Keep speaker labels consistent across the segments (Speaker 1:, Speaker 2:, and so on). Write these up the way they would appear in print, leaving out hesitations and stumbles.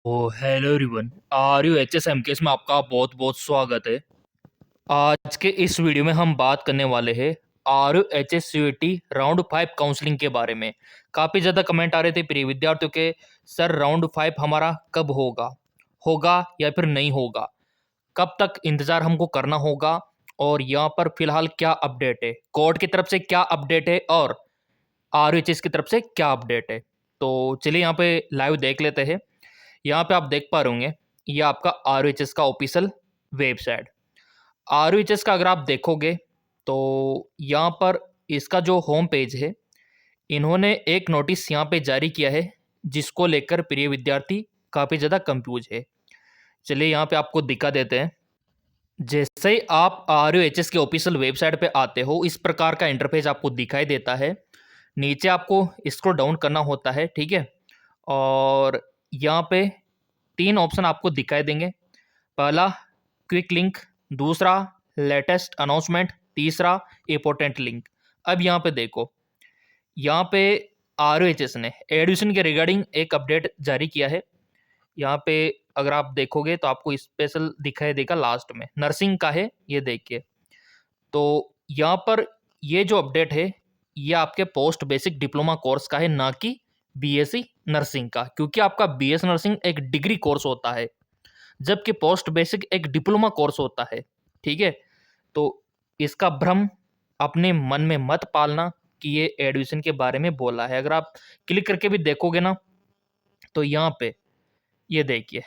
Speaker 1: Hello everyone. R U H S M के में आपका बहुत बहुत स्वागत है। आज के इस वीडियो में हम बात करने वाले हैं R U H S C T round 5 counselling के बारे में। काफ़ी ज़्यादा कमेंट आ रहे थे प्रिय विद्यार्थियों के, सर राउंड 5 हमारा कब होगा होगा या फिर नहीं होगा, कब तक इंतज़ार हमको करना होगा, और यहाँ पर फिलहाल क्या अपडेट है, कोर्ट की तरफ से क्या अपडेट है और आर यू एच एस की तरफ से क्या अपडेट है। तो चलिए यहाँ पे लाइव देख लेते हैं। यहाँ पे आप देख पा रहे होंगे, ये आपका आर का ऑफिशियल वेबसाइट। आर का अगर आप देखोगे तो यहाँ पर इसका जो होम पेज है, इन्होंने एक नोटिस यहाँ पे जारी किया है जिसको लेकर प्रिय विद्यार्थी काफ़ी ज़्यादा कंफ्यूज है। चलिए यहाँ पे आपको दिखा देते हैं। जैसे ही आप आर के ऑफिशियल वेबसाइट पे आते हो, इस प्रकार का इंटरफेस आपको दिखाई देता है। नीचे आपको स्क्रॉल डाउन करना होता है, ठीक है। और यहाँ पे 3 ऑप्शन आपको दिखाई देंगे। पहला क्विक लिंक, दूसरा लेटेस्ट अनाउंसमेंट, तीसरा इंपॉर्टेंट लिंक। अब यहाँ पे देखो, यहाँ पे आर ने एडमिशन के रिगार्डिंग एक अपडेट जारी किया है। यहाँ पे अगर आप देखोगे तो आपको स्पेशल दिखाई देगा लास्ट में, नर्सिंग का है, ये देखिए। तो यहाँ पर ये जो अपडेट है, ये आपके पोस्ट बेसिक डिप्लोमा कोर्स का है, ना कि बीएससी नर्सिंग का, क्योंकि आपका बीएस नर्सिंग एक डिग्री कोर्स होता है जबकि पोस्ट बेसिक एक डिप्लोमा कोर्स होता है, ठीक है। तो इसका भ्रम अपने मन में मत पालना कि ये एडमिशन के बारे में बोला है। अगर आप क्लिक करके भी देखोगे ना, तो यहाँ पे ये देखिए,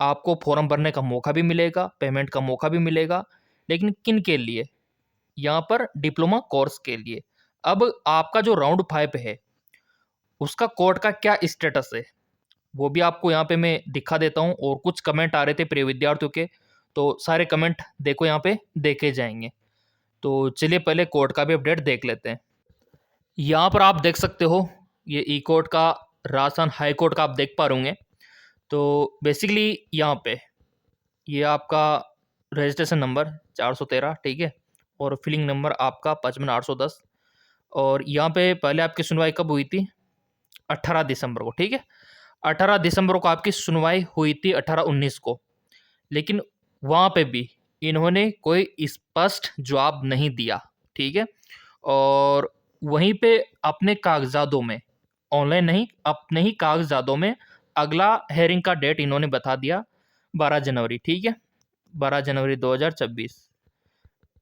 Speaker 1: आपको फॉर्म भरने का मौका भी मिलेगा, पेमेंट का मौका भी मिलेगा, लेकिन किन के लिए? यहाँ पर डिप्लोमा कोर्स के लिए। अब आपका जो राउंड 5 है, उसका कोर्ट का क्या स्टेटस है, वो भी आपको यहाँ पे मैं दिखा देता हूँ। और कुछ कमेंट आ रहे थे प्रिय विद्यार्थियों के, तो सारे कमेंट देखो यहाँ पे देखे जाएंगे। तो चलिए पहले कोर्ट का भी अपडेट देख लेते हैं। यहाँ पर आप देख सकते हो, ये ई कोर्ट का, राजस्थान हाई कोर्ट का आप देख पा रहे होंगे। तो बेसिकली यहाँ पे ये आपका रजिस्ट्रेशन नंबर 413, ठीक है, और फिलिंग नंबर आपका 55,810। और यहाँ पे पहले आपकी सुनवाई कब हुई थी? 18 दिसंबर को, ठीक है। 18 दिसंबर को आपकी सुनवाई हुई थी, 18-19 को। लेकिन वहाँ पे भी इन्होंने कोई स्पष्ट जवाब नहीं दिया, ठीक है। और वहीं पे अपने कागजातों में, ऑनलाइन नहीं, अपने ही कागजातों में अगला हेयरिंग का डेट इन्होंने बता दिया, 12 जनवरी, ठीक है, 12 जनवरी 2026।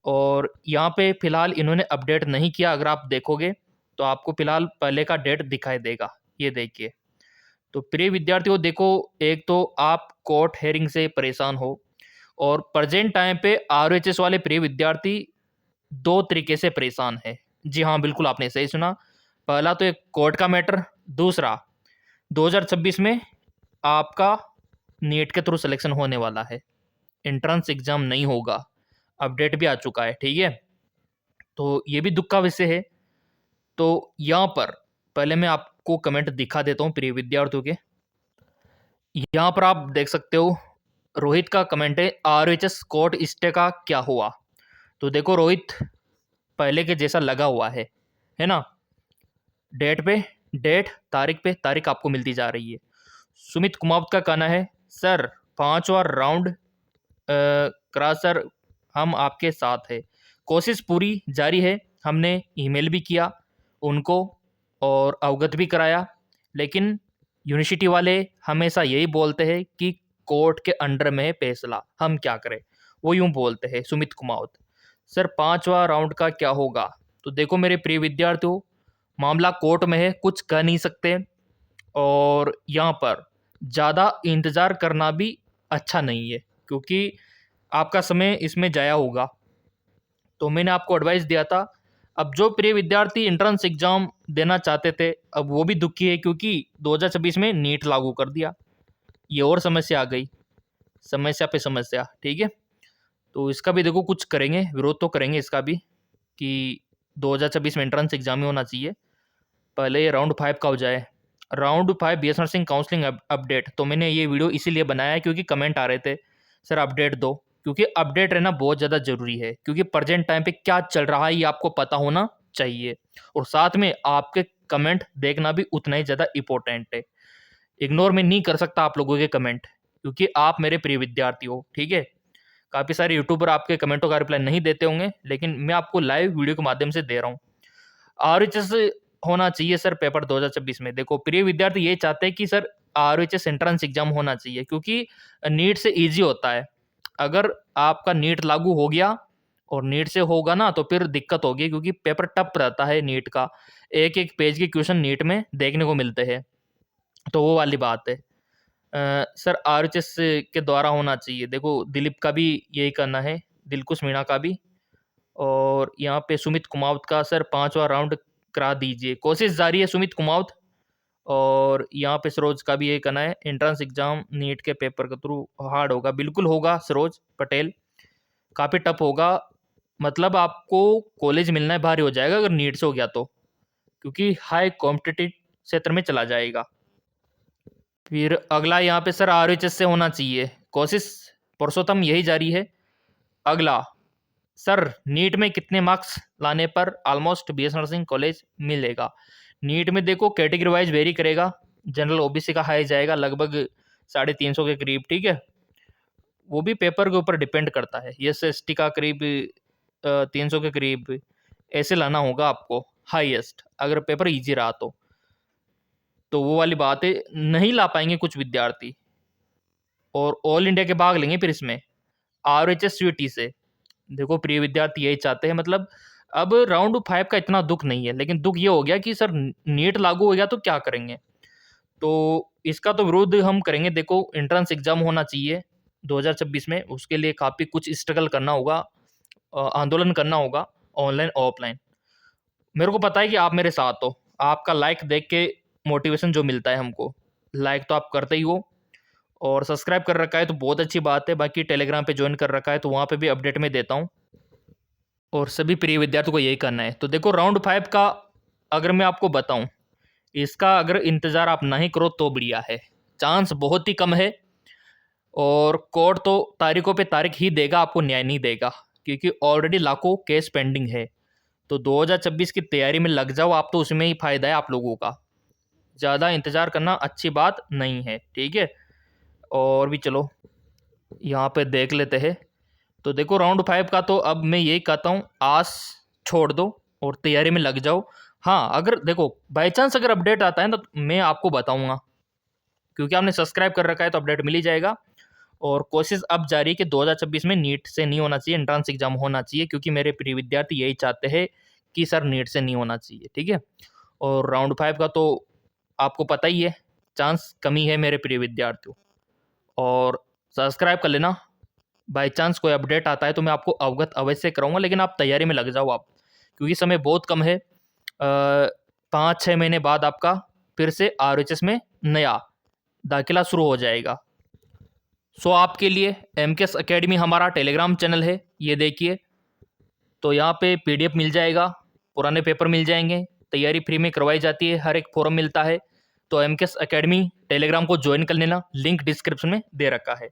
Speaker 1: और यहाँ पे फिलहाल इन्होंने अपडेट नहीं किया। अगर आप देखोगे तो आपको फिलहाल पहले का डेट दिखाई देगा, ये देखिए। तो प्रिय विद्यार्थियों देखो, एक तो आप कोर्ट हेयरिंग से परेशान हो, और प्रेजेंट टाइम पे आर वाले प्रिय विद्यार्थी दो तरीके से परेशान है। जी हाँ, बिल्कुल आपने सही सुना। पहला तो एक कोर्ट का मैटर, दूसरा 2026 में आपका नीट के थ्रू सिलेक्शन होने वाला है, एंट्रेंस एग्जाम नहीं होगा। अपडेट भी आ चुका है, ठीक है। तो ये भी दुख का विषय है। तो यहाँ पर पहले मैं आपको कमेंट दिखा देता हूँ प्रिय विद्यार्थियों के। यहाँ पर आप देख सकते हो, रोहित का कमेंट है, आरएचएस कोर्ट स्टे का क्या हुआ? तो देखो रोहित, पहले के जैसा लगा हुआ है ना। डेट पे डेट, तारीख पे तारीख आपको मिलती जा रही है। सुमित कुमावत का कहना है, सर 5वां राउंड करा सर, हम आपके साथ है, कोशिश पूरी जारी है। हमने ईमेल भी किया उनको और अवगत भी कराया, लेकिन यूनिवर्सिटी वाले हमेशा यही बोलते हैं कि कोर्ट के अंडर में है फैसला, हम क्या करें। वो यूं बोलते हैं सुमित कुमावत। सर 5वां राउंड का क्या होगा? तो देखो मेरे प्रिय विद्यार्थियों, मामला कोर्ट में है, कुछ कह नहीं सकते, और यहाँ पर ज़्यादा इंतज़ार करना भी अच्छा नहीं है, क्योंकि आपका समय इसमें जाया होगा। तो मैंने आपको एडवाइस दिया था। अब जो प्रिय विद्यार्थी एंट्रेंस एग्ज़ाम देना चाहते थे, अब वो भी दुखी है, क्योंकि 2026 में नीट लागू कर दिया। ये और समस्या आ गई, समस्या पे समस्या, ठीक है। तो इसका भी देखो कुछ करेंगे, विरोध तो करेंगे इसका भी, कि 2026 में एंट्रेंस एग्ज़ाम ही होना चाहिए। पहले ये राउंड 5 का हो जाए। Round 5 BS nursing counselling update, तो मैंने ये वीडियो इसीलिए बनाया है क्योंकि कमेंट आ रहे थे, सर अपडेट दो, क्योंकि अपडेट रहना बहुत ज़्यादा ज़रूरी है, क्योंकि प्रेजेंट टाइम पे क्या चल रहा है ये आपको पता होना चाहिए, और साथ में आपके कमेंट देखना भी उतना ही ज़्यादा इम्पोर्टेंट है। इग्नोर मैं नहीं कर सकता आप लोगों के कमेंट, क्योंकि आप मेरे प्रिय विद्यार्थी हो, ठीक है। काफ़ी सारे यूट्यूबर आपके कमेंटों का रिप्लाई नहीं देते होंगे, लेकिन मैं आपको लाइव वीडियो के माध्यम से दे रहा हूँ। आरएचएस होना चाहिए सर पेपर 2026 में। देखो प्रिय विद्यार्थी ये चाहते हैं कि सर आरएचएस एंट्रेंस एग्जाम होना चाहिए, क्योंकि नीट से ईजी होता है। अगर आपका नीट लागू हो गया और नीट से होगा ना, तो फिर दिक्कत होगी, क्योंकि पेपर टफ रहता है नीट का। एक एक पेज के क्वेश्चन नीट में देखने को मिलते हैं, तो वो वाली बात है। सर आरएचएस के द्वारा होना चाहिए। देखो दिलीप का भी यही करना है, दिलकुश मीणा का भी, और यहाँ पे सुमित कुमावत का सर 5वां राउंड करा दीजिए। कोशिश जारी है सुमित कुमावत। और यहाँ पे सरोज का भी यही कहना है, एंट्रेंस एग्जाम नीट के पेपर के थ्रू हार्ड होगा। बिल्कुल होगा सरोज पटेल, काफ़ी टफ होगा। मतलब आपको कॉलेज मिलना भारी हो जाएगा अगर नीट से हो गया तो, क्योंकि हाई कॉम्पिटिटिव क्षेत्र में चला जाएगा। फिर अगला यहाँ पे सर आरएचएस से होना चाहिए। कोशिश पुरुषोत्तम यही जारी है। अगला सर नीट में कितने मार्क्स लाने पर ऑलमोस्ट बीएस नर्सिंग कॉलेज मिलेगा। नीट में देखो कैटेगरी वाइज वेरी करेगा। जनरल ओबीसी का हाई जाएगा लगभग 350 के करीब, ठीक है। वो भी पेपर के ऊपर डिपेंड करता है। एसटी का करीब 300 के करीब ऐसे लाना होगा आपको हाईएस्ट, अगर पेपर इजी रहा तो वो वाली बात है। नहीं ला पाएंगे कुछ विद्यार्थी, और ऑल इंडिया के भाग लेंगे फिर इसमें आरएचएस सीईटी से। देखो प्रिय विद्यार्थी यही चाहते हैं, मतलब अब राउंड 5 का इतना दुख नहीं है, लेकिन दुख ये हो गया कि सर नीट लागू हो गया तो क्या करेंगे। तो इसका तो विरोध हम करेंगे। देखो एंट्रेंस एग्जाम होना चाहिए 2026 में, उसके लिए काफ़ी कुछ स्ट्रगल करना होगा, आंदोलन करना होगा, ऑनलाइन ऑफलाइन। मेरे को पता है कि आप मेरे साथ हो। आपका लाइक देख के मोटिवेशन जो मिलता है हमको, लाइक तो आप करते ही हो, और सब्सक्राइब कर रखा है तो बहुत अच्छी बात है। बाकी टेलीग्राम पे ज्वाइन कर रखा है तो वहाँ पे भी अपडेट में देता हूँ, और सभी प्रिय विद्यार्थियों को यही करना है। तो देखो राउंड 5 का अगर मैं आपको बताऊं, इसका अगर इंतज़ार आप नहीं करो तो बढ़िया है। चांस बहुत ही कम है, और कोर्ट तो तारीखों पे तारीख ही देगा, आपको न्याय नहीं देगा, क्योंकि ऑलरेडी लाखों केस पेंडिंग है। तो 2026 की तैयारी में लग जाओ आप, तो उसमें ही फ़ायदा है आप लोगों का। ज़्यादा इंतज़ार करना अच्छी बात नहीं है, ठीक है। और भी चलो यहाँ पे देख लेते हैं। तो देखो राउंड 5 का तो अब मैं यही कहता हूँ, आस छोड़ दो और तैयारी में लग जाओ। हाँ अगर देखो बाई चांस अगर अपडेट आता है ना, तो मैं आपको बताऊँगा, क्योंकि आपने सब्सक्राइब कर रखा है तो अपडेट मिल ही जाएगा। और कोशिश अब जारी है कि 2026 में नीट से नहीं होना चाहिए, एंट्रेंस एग्जाम होना चाहिए, क्योंकि मेरे प्रिय विद्यार्थी यही चाहते हैं कि सर नीट से नहीं होना चाहिए, ठीक है। और राउंड 5 का तो आपको पता ही है, चांस कमी है मेरे प्रिय विद्यार्थियों। और सब्सक्राइब कर लेना, बाई चांस कोई अपडेट आता है तो मैं आपको अवगत अवश्य कराऊंगा, लेकिन आप तैयारी में लग जाओ आप, क्योंकि समय बहुत कम है। 5-6 महीने बाद आपका फिर से आरएचएस में नया दाखिला शुरू हो जाएगा। सो आपके लिए एमकेएस एकेडमी हमारा टेलीग्राम चैनल है, ये देखिए। तो यहाँ पे पीडीएफ मिल जाएगा, पुराने पेपर मिल जाएंगे, तैयारी फ्री में करवाई जाती है, हर एक फोरम मिलता है। तो एमकेएस एकेडमी टेलीग्राम को ज्वाइन कर लेना, लिंक डिस्क्रिप्शन में दे रखा है।